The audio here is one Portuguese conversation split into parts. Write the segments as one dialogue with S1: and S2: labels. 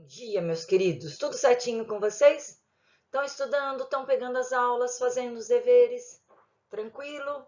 S1: dia, meus queridos. Tudo certinho com vocês? Estão estudando, estão pegando as aulas, fazendo os deveres? Tranquilo?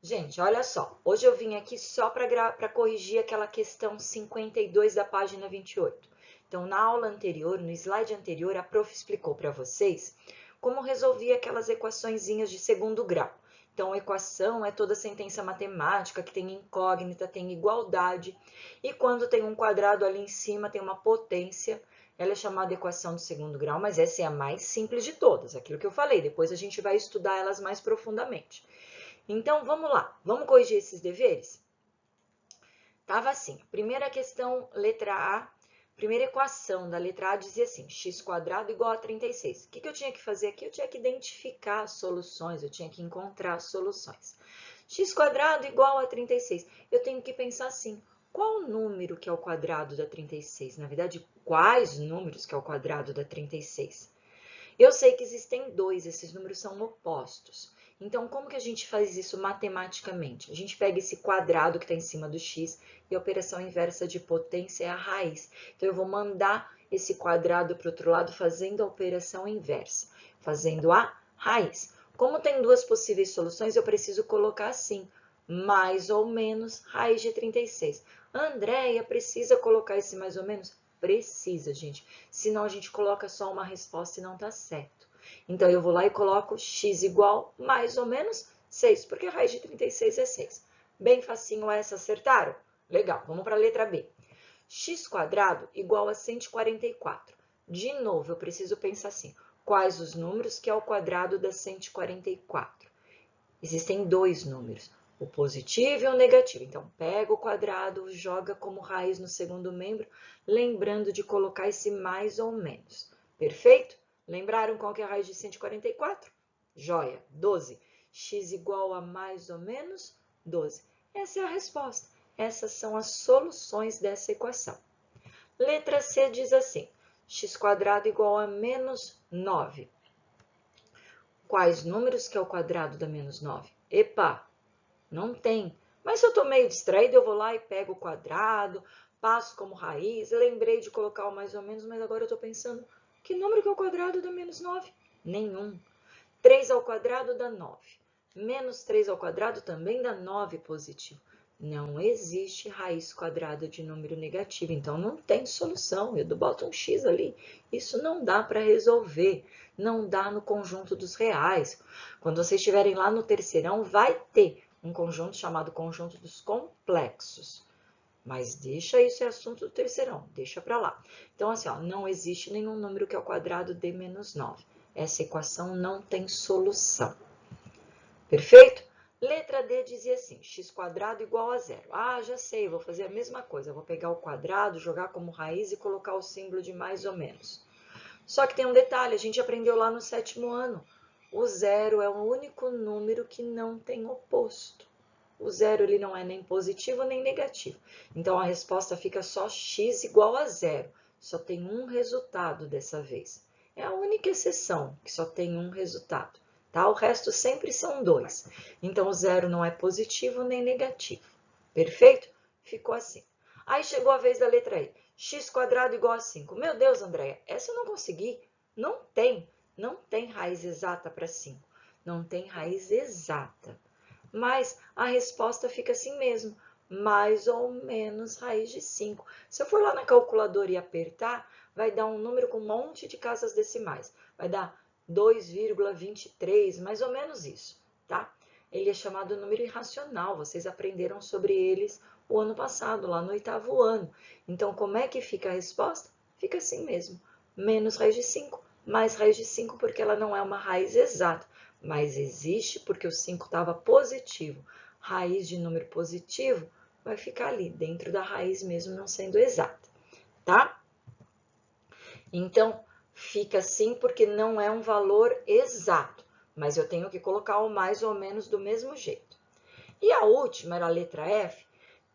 S1: Gente, olha só. Hoje eu vim aqui só para corrigir aquela questão 52 da página 28. Então, na aula anterior, no slide anterior, a prof explicou para vocês como resolver aquelas equaçõezinhas de segundo grau. Então, equação é toda sentença matemática que tem incógnita, tem igualdade, e quando tem um quadrado ali em cima, tem uma potência, ela é chamada equação de segundo grau, mas essa é a mais simples de todas, aquilo que eu falei, depois a gente vai estudar elas mais profundamente. Então, vamos lá, vamos corrigir esses deveres? Tava assim, primeira questão, letra A, primeira equação da letra A dizia assim, x² igual a 36. O que eu tinha que fazer aqui? Eu tinha que identificar as soluções, eu tinha que encontrar as soluções. x² igual a 36. Eu tenho que pensar assim, qual número que é o quadrado da 36? Na verdade, quais números que é o quadrado da 36? Eu sei que existem dois, esses números são opostos. Então, como que a gente faz isso matematicamente? A gente pega esse quadrado que está em cima do x e a operação inversa de potência é a raiz. Então, eu vou mandar esse quadrado para o outro lado fazendo a operação inversa, fazendo a raiz. Como tem duas possíveis soluções, eu preciso colocar assim, mais ou menos raiz de 36. Andréia, precisa colocar esse mais ou menos? Precisa, gente. Senão a gente coloca só uma resposta e não tá certo. Então, eu vou lá e coloco x igual mais ou menos 6, porque a raiz de 36 é 6. Bem facinho essa, acertaram? Legal, vamos para a letra B. x² igual a 144. De novo, eu preciso pensar assim, quais os números que é o quadrado da 144? Existem dois números, o positivo e o negativo. Então, pega o quadrado, joga como raiz no segundo membro, lembrando de colocar esse mais ou menos. Perfeito? Lembraram qual que é a raiz de 144? Joia, 12. X igual a mais ou menos 12. Essa é a resposta. Essas são as soluções dessa equação. Letra C diz assim, x² igual a menos 9. Quais números que é o quadrado da menos 9? Epa, não tem. Mas se eu estou meio distraído, eu vou lá e pego o quadrado, passo como raiz, lembrei de colocar o mais ou menos, mas agora eu estou pensando, que número que é o quadrado da menos 9? Nenhum. 3 ao quadrado dá 9. Menos 3 ao quadrado também dá 9 positivo. Não existe raiz quadrada de número negativo, então não tem solução. Eu boto um x ali, isso não dá para resolver, não dá no conjunto dos reais. Quando vocês estiverem lá no terceirão, vai ter um conjunto chamado conjunto dos complexos. Mas deixa isso, é assunto do terceirão, deixa para lá. Então, assim, ó, não existe nenhum número que é o quadrado de menos 9. Essa equação não tem solução. Perfeito? Letra D dizia assim, x² igual a 0. Ah, já sei, vou fazer a mesma coisa. Vou pegar o quadrado, jogar como raiz e colocar o símbolo de mais ou menos. Só que tem um detalhe, a gente aprendeu lá no 7º ano. O 0 é o único número que não tem oposto. O 0 ele não é nem positivo nem negativo. Então, a resposta fica só x igual a 0. Só tem um resultado dessa vez. É a única exceção que só tem um resultado. Tá? O resto sempre são dois. Então, o 0 não é positivo nem negativo. Perfeito? Ficou assim. Aí chegou a vez da letra E. x² igual a 5. Meu Deus, Andréia, essa eu não consegui. Não tem raiz exata para 5. Não tem raiz exata. Mas a resposta fica assim mesmo, mais ou menos raiz de 5. Se eu for lá na calculadora e apertar, vai dar um número com um monte de casas decimais. Vai dar 2,23, mais ou menos isso, tá? Ele é chamado número irracional, vocês aprenderam sobre eles o ano passado, lá no 8º ano. Então, como é que fica a resposta? Fica assim mesmo, menos raiz de 5, mais raiz de 5, porque ela não é uma raiz exata, mas existe porque o 5 estava positivo. Raiz de número positivo vai ficar ali, dentro da raiz mesmo, não sendo exata, tá? Então, fica assim porque não é um valor exato, mas eu tenho que colocar o mais ou menos do mesmo jeito. E a última, era a letra F,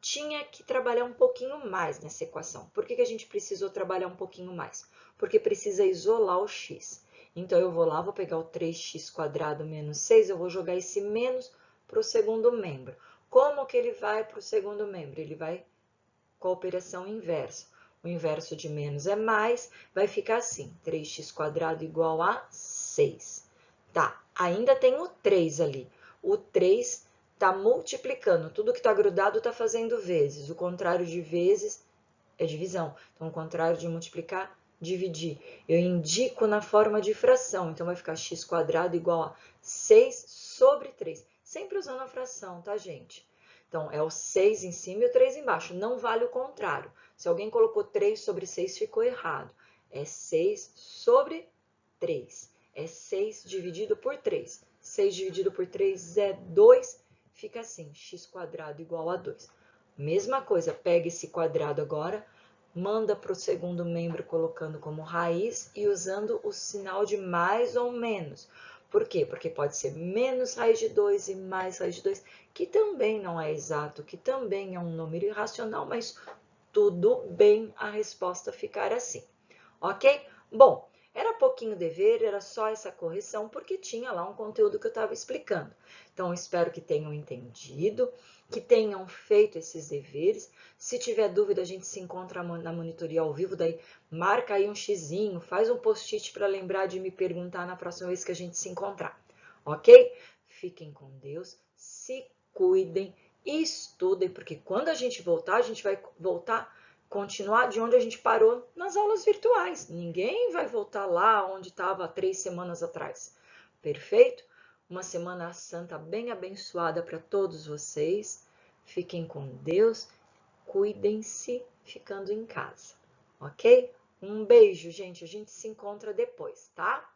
S1: tinha que trabalhar um pouquinho mais nessa equação. Por que a gente precisou trabalhar um pouquinho mais? Porque precisa isolar o x. Então, eu vou lá, vou pegar o 3x² menos 6, eu vou jogar esse menos para o segundo membro. Como que ele vai para o segundo membro? Ele vai com a operação inversa. o inverso de menos é mais, vai ficar assim, 3x² igual a 6. Tá, ainda tem o 3 ali. O 3 está multiplicando, tudo que está grudado está fazendo vezes. O contrário de vezes é divisão. Então, o contrário de multiplicar, dividir. Eu indico na forma de fração, então vai ficar x² igual a 6 sobre 3. Sempre usando a fração, tá, gente? Então, é o 6 em cima e o 3 embaixo. Não vale o contrário. Se alguém colocou 3 sobre 6, ficou errado. É 6 sobre 3. É 6 dividido por 3. 6 dividido por 3 é 2. Fica assim, x² igual a 2. Mesma coisa, pega esse quadrado agora, manda para o segundo membro colocando como raiz e usando o sinal de mais ou menos. Por quê? Porque pode ser menos raiz de 2 e mais raiz de 2, que também não é exato, que também é um número irracional, mas tudo bem a resposta ficar assim, ok? Bom, era pouquinho dever, era só essa correção, porque tinha lá um conteúdo que eu estava explicando. Então, espero que tenham entendido, que tenham feito esses deveres. Se tiver dúvida, a gente se encontra na monitoria ao vivo, daí marca aí um xizinho, faz um post-it para lembrar de me perguntar na próxima vez que a gente se encontrar, ok? Fiquem com Deus, se cuidem, estudem, porque quando a gente vai voltar continuar de onde a gente parou nas aulas virtuais. Ninguém vai voltar lá onde estava 3 semanas atrás. Perfeito? Uma semana santa bem abençoada para todos vocês. Fiquem com Deus. Cuidem-se ficando em casa. Ok? Um beijo, gente. A gente se encontra depois, tá?